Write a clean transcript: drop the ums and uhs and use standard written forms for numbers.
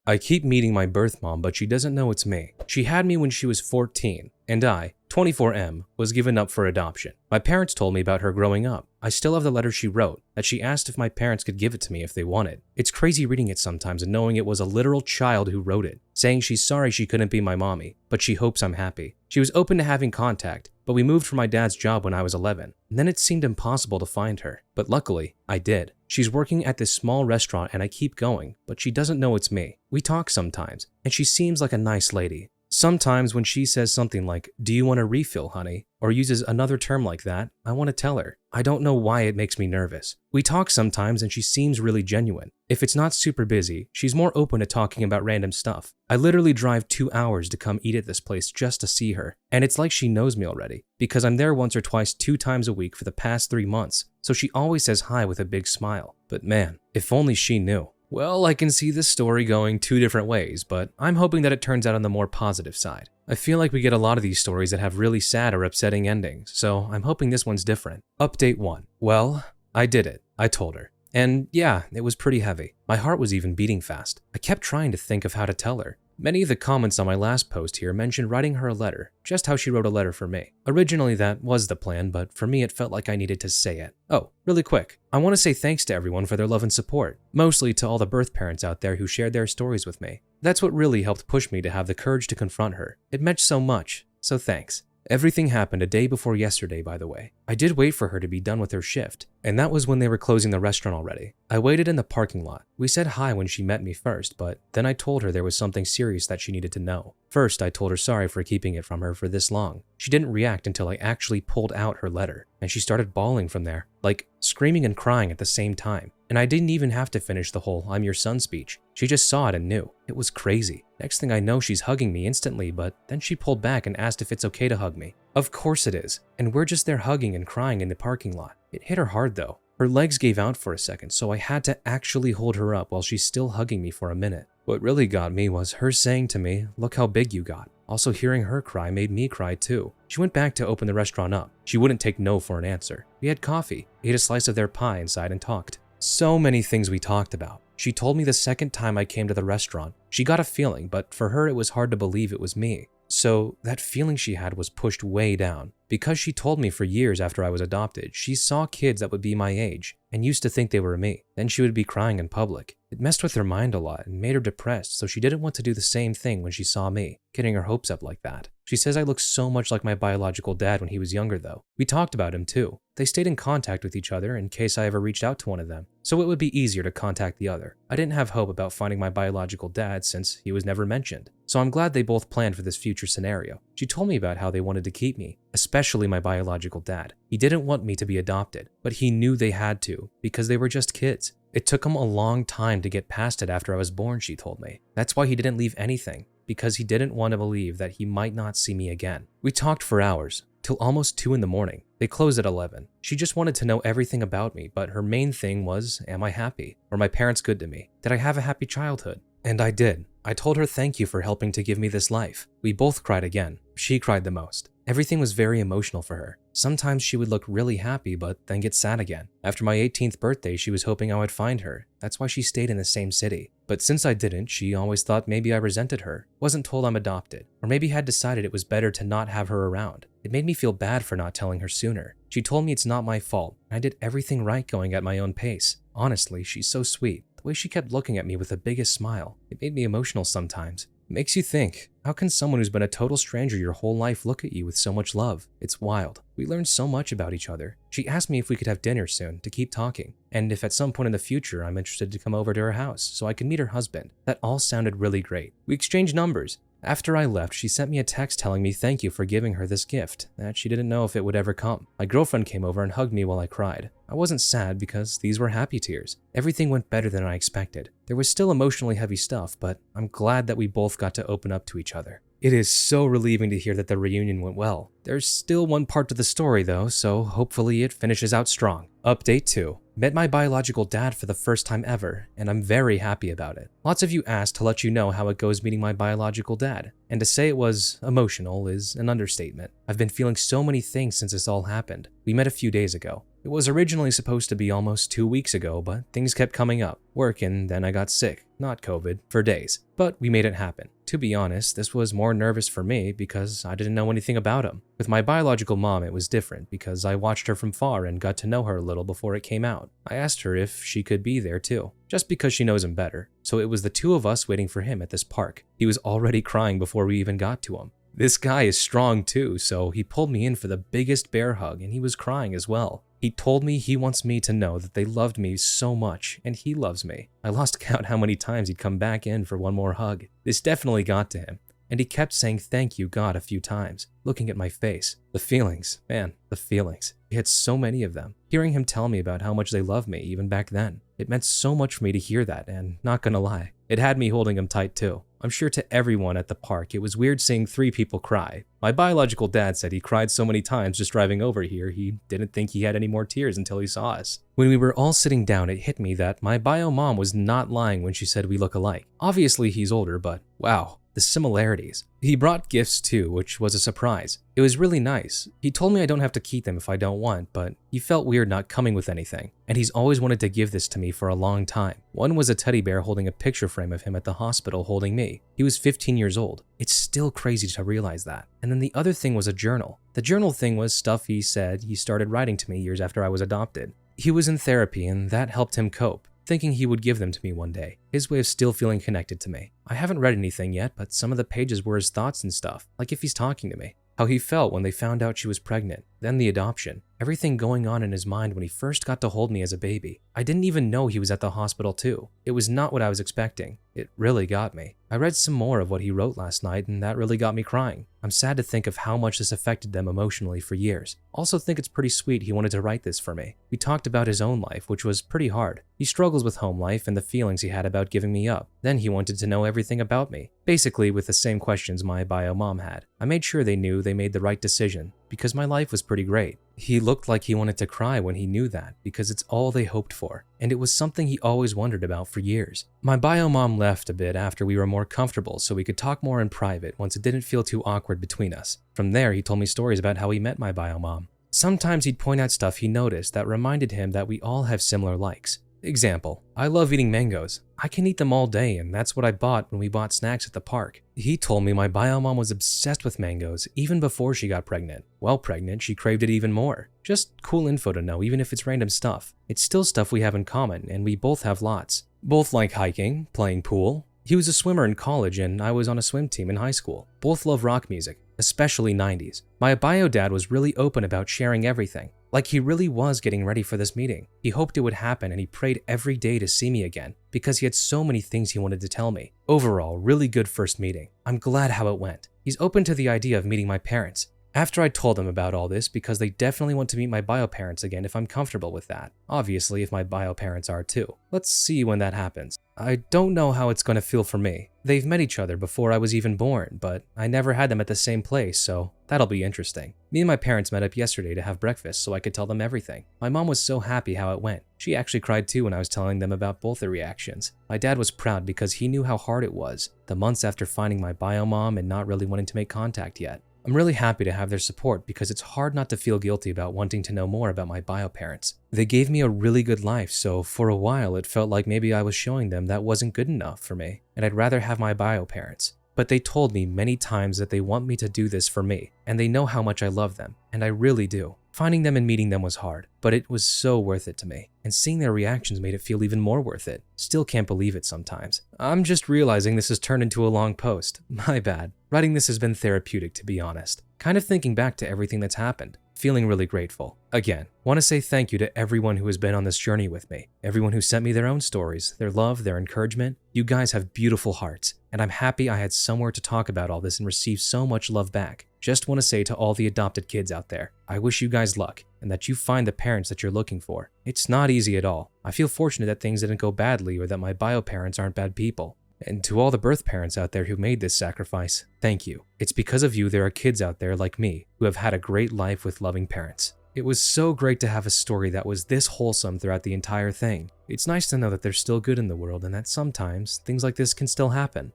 I keep meeting my birth mom, but she doesn't know it's me. She had me when she was 14, and I, 24M, was given up for adoption. My parents told me about her growing up. I still have the letter she wrote, that she asked if my parents could give it to me if they wanted. It's crazy reading it sometimes and knowing it was a literal child who wrote it, saying she's sorry she couldn't be my mommy, but she hopes I'm happy. She was open to having contact, but we moved for my dad's job when I was 11, and then it seemed impossible to find her. But luckily, I did. She's working at this small restaurant and I keep going, but she doesn't know it's me. We talk sometimes, and she seems like a nice lady. Sometimes when she says something like, "Do you want a refill, honey?" or uses another term like that, I want to tell her. I don't know why it makes me nervous. We talk sometimes and she seems really genuine. If it's not super busy, she's more open to talking about random stuff. I literally drive 2 hours to come eat at this place just to see her, and it's like she knows me already, because I'm there once or twice 2 times a week for the past 3 months, so she always says hi with a big smile. But man, if only she knew. Well, I can see this story going 2 different ways, but I'm hoping that it turns out on the more positive side. I feel like we get a lot of these stories that have really sad or upsetting endings, so I'm hoping this one's different. Update 1. Well, I did it. I told her. And yeah, it was pretty heavy. My heart was even beating fast. I kept trying to think of how to tell her. Many of the comments on my last post here mentioned writing her a letter, just how she wrote a letter for me. Originally that was the plan, but for me it felt like I needed to say it. Oh, really quick, I want to say thanks to everyone for their love and support, mostly to all the birth parents out there who shared their stories with me. That's what really helped push me to have the courage to confront her. It meant so much, so thanks. Everything happened a day before yesterday, by the way. I did wait for her to be done with her shift, and that was when they were closing the restaurant already. I waited in the parking lot. We said hi when she met me first, but then I told her there was something serious that she needed to know. First, I told her sorry for keeping it from her for this long. She didn't react until I actually pulled out her letter, and she started bawling from there, like screaming and crying at the same time. And I didn't even have to finish the whole "I'm your son" speech. She just saw it and knew. It was crazy. Next thing I know, she's hugging me instantly, but then she pulled back and asked if it's okay to hug me. Of course it is, and we're just there hugging and crying in the parking lot. It hit her hard though. Her legs gave out for a second, so I had to actually hold her up while she's still hugging me for a minute. What really got me was her saying to me, "Look how big you got." Also, hearing her cry made me cry too. She went back to open the restaurant up. She wouldn't take no for an answer. We had coffee, ate a slice of their pie inside, and talked. So many things we talked about. She told me the second time I came to the restaurant, she got a feeling, but for her it was hard to believe it was me. So that feeling she had was pushed way down. Because she told me for years after I was adopted, she saw kids that would be my age and used to think they were me. Then she would be crying in public. It messed with her mind a lot and made her depressed, so she didn't want to do the same thing when she saw me, getting her hopes up like that. She says I look so much like my biological dad when he was younger though. We talked about him too. They stayed in contact with each other in case I ever reached out to one of them, so it would be easier to contact the other. I didn't have hope about finding my biological dad since he was never mentioned, so I'm glad they both planned for this future scenario. She told me about how they wanted to keep me, especially my biological dad. He didn't want me to be adopted, but he knew they had to because they were just kids. It took him a long time to get past it after I was born, she told me. That's why he didn't leave anything, because he didn't want to believe that he might not see me again. We talked for hours, till almost 2 in the morning. They closed at 11. She just wanted to know everything about me, but her main thing was, am I happy? Were my parents good to me? Did I have a happy childhood? And I did. I told her thank you for helping to give me this life. We both cried again. She cried the most. Everything was very emotional for her. Sometimes she would look really happy, but then get sad again. After my 18th birthday, she was hoping I would find her. That's why she stayed in the same city. But since I didn't, she always thought maybe I resented her, wasn't told I'm adopted, or maybe had decided it was better to not have her around. It made me feel bad for not telling her sooner. She told me it's not my fault, and I did everything right going at my own pace. Honestly, she's so sweet. The way she kept looking at me with the biggest smile, it made me emotional sometimes. It makes you think, how can someone who's been a total stranger your whole life look at you with so much love? It's wild. We learned so much about each other. She asked me if we could have dinner soon to keep talking, and if at some point in the future I'm interested to come over to her house so I could meet her husband. That all sounded really great. We exchanged numbers. After I left, she sent me a text telling me thank you for giving her this gift, that she didn't know if it would ever come. My girlfriend came over and hugged me while I cried. I wasn't sad because these were happy tears. Everything went better than I expected. There was still emotionally heavy stuff, but I'm glad that we both got to open up to each other. It is so relieving to hear that the reunion went well. There's still one part to the story though, so hopefully it finishes out strong. Update 2. Met my biological dad for the first time ever, and I'm very happy about it. Lots of you asked to let you know how it goes meeting my biological dad, and to say it was emotional is an understatement. I've been feeling so many things since this all happened. We met a few days ago. It was originally supposed to be almost 2 weeks ago, but things kept coming up. Work, and then I got sick, not COVID, for days. But we made it happen. To be honest, this was more nervous for me because I didn't know anything about him. With my biological mom, it was different because I watched her from far and got to know her a little before it came out. I asked her if she could be there too, just because she knows him better. So it was the two of us waiting for him at this park. He was already crying before we even got to him. This guy is strong too, so he pulled me in for the biggest bear hug and he was crying as well. He told me he wants me to know that they loved me so much and he loves me. I lost count how many times he'd come back in for one more hug. This definitely got to him. And he kept saying thank you, God, a few times, looking at my face. The feelings, man, the feelings. He had so many of them. Hearing him tell me about how much they love me even back then. It meant so much for me to hear that, and not gonna lie, it had me holding him tight too. I'm sure to everyone at the park, it was weird seeing 3 people cry. My biological dad said he cried so many times just driving over here, he didn't think he had any more tears until he saw us. When we were all sitting down, it hit me that my bio mom was not lying when she said we look alike. Obviously he's older, but wow, the similarities. He brought gifts too, which was a surprise. It was really nice. He told me I don't have to keep them if I don't want, but he felt weird not coming with anything, and he's always wanted to give this to me for a long time. One was a teddy bear holding a picture frame of him at the hospital holding me. He was 15 years old. It's still crazy to realize that. And then the other thing was a journal. The journal thing was stuff he said he started writing to me years after I was adopted. He was in therapy and that helped him cope, thinking he would give them to me one day, his way of still feeling connected to me. I haven't read anything yet, but some of the pages were his thoughts and stuff, like if he's talking to me. How he felt when they found out she was pregnant, then the adoption, everything going on in his mind when he first got to hold me as a baby. I didn't even know he was at the hospital too. It was not what I was expecting. It really got me. I read some more of what he wrote last night and that really got me crying. I'm sad to think of how much this affected them emotionally for years. Also think it's pretty sweet he wanted to write this for me. We talked about his own life, which was pretty hard. He struggles with home life and the feelings he had about giving me up. Then he wanted to know everything about me, basically with the same questions my bio mom had. I made sure they knew they made the right decision, because my life was pretty great. He looked like he wanted to cry when he knew that, because it's all they hoped for, and it was something he always wondered about for years. My bio mom left a bit after we were more comfortable so we could talk more in private once it didn't feel too awkward between us. From there, he told me stories about how he met my bio mom. Sometimes he'd point out stuff he noticed that reminded him that we all have similar likes. Example, I love eating mangoes. I can eat them all day, and that's what I bought when we bought snacks at the park. He told me my bio mom was obsessed with mangoes even before she got pregnant. While pregnant, she craved it even more. Just cool info to know, even if it's random stuff. It's still stuff we have in common, and we both have lots. Both like hiking, playing pool. He was a swimmer in college, and I was on a swim team in high school. Both love rock music, especially 90s. My bio dad was really open about sharing everything. Like he really was getting ready for this meeting. He hoped it would happen and he prayed every day to see me again because he had so many things he wanted to tell me. Overall, really good first meeting. I'm glad how it went. He's open to the idea of meeting my parents. After I told them about all this, because they definitely want to meet my bio parents again if I'm comfortable with that. Obviously, if my bio parents are too. Let's see when that happens. I don't know how it's going to feel for me. They've met each other before I was even born, but I never had them at the same place, so that'll be interesting. Me and my parents met up yesterday to have breakfast so I could tell them everything. My mom was so happy how it went. She actually cried too when I was telling them about both the reactions. My dad was proud because he knew how hard it was, the months after finding my bio mom and not really wanting to make contact yet. I'm really happy to have their support because it's hard not to feel guilty about wanting to know more about my bio parents. They gave me a really good life, so for a while it felt like maybe I was showing them that wasn't good enough for me, and I'd rather have my bio parents. But they told me many times that they want me to do this for me, and they know how much I love them, and I really do. Finding them and meeting them was hard, but it was so worth it to me, and seeing their reactions made it feel even more worth it. Still can't believe it sometimes. I'm just realizing this has turned into a long post. My bad. Writing this has been therapeutic, to be honest. Kind of thinking back to everything that's happened. Feeling really grateful. Again, want to say thank you to everyone who has been on this journey with me. Everyone who sent me their own stories, their love, their encouragement. You guys have beautiful hearts, and I'm happy I had somewhere to talk about all this and receive so much love back. Just want to say to all the adopted kids out there, I wish you guys luck and that you find the parents that you're looking for. It's not easy at all. I feel fortunate that things didn't go badly or that my bio parents aren't bad people. And to all the birth parents out there who made this sacrifice, thank you. It's because of you there are kids out there like me who have had a great life with loving parents. It was so great to have a story that was this wholesome throughout the entire thing. It's nice to know that there's still good in the world and that sometimes things like this can still happen.